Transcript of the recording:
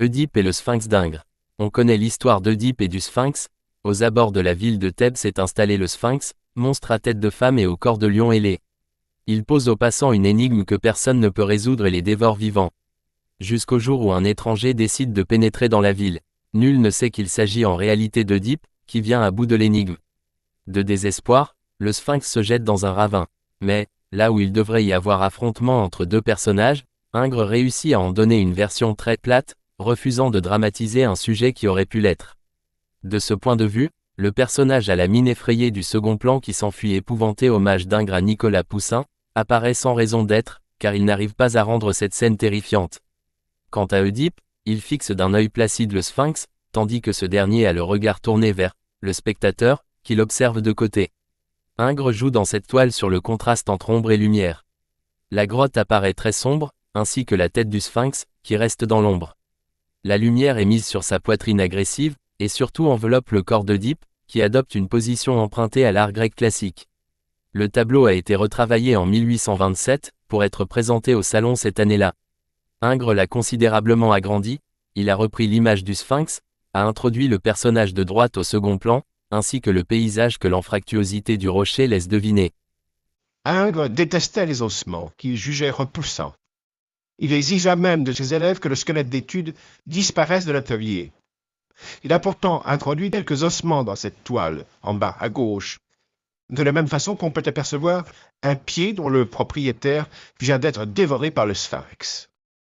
Oedipe et le Sphinx d'Ingres. On connaît l'histoire d'Oedipe et du Sphinx. Aux abords de la ville de Thèbes s'est installé le Sphinx, monstre à tête de femme et au corps de lion ailé. Il pose aux passants une énigme que personne ne peut résoudre et les dévore vivants. Jusqu'au jour où un étranger décide de pénétrer dans la ville. Nul ne sait qu'il s'agit en réalité d'Oedipe, qui vient à bout de l'énigme. De désespoir, le Sphinx se jette dans un ravin. Mais, là où il devrait y avoir affrontement entre deux personnages, Ingres réussit à en donner une version très plate, refusant de dramatiser un sujet qui aurait pu l'être. De ce point de vue, le personnage à la mine effrayée du second plan qui s'enfuit épouvanté hommage d'Ingres à Nicolas Poussin, apparaît sans raison d'être, car il n'arrive pas à rendre cette scène terrifiante. Quant à Oedipe, il fixe d'un œil placide le Sphinx, tandis que ce dernier a le regard tourné vers le spectateur, qui l'observe de côté. Ingres joue dans cette toile sur le contraste entre ombre et lumière. La grotte apparaît très sombre, ainsi que la tête du Sphinx, qui reste dans l'ombre. La lumière est mise sur sa poitrine agressive, et surtout enveloppe le corps d'Oedipe, qui adopte une position empruntée à l'art grec classique. Le tableau a été retravaillé en 1827, pour être présenté au salon cette année-là. Ingres l'a considérablement agrandi, il a repris l'image du Sphinx, a introduit le personnage de droite au second plan, ainsi que le paysage que l'anfractuosité du rocher laisse deviner. Ingres détestait les ossements, qu'il jugeait repoussants. Il exigea même de ses élèves que le squelette d'étude disparaisse de l'atelier. Il a pourtant introduit quelques ossements dans cette toile, en bas à gauche, de la même façon qu'on peut apercevoir un pied dont le propriétaire vient d'être dévoré par le Sphinx.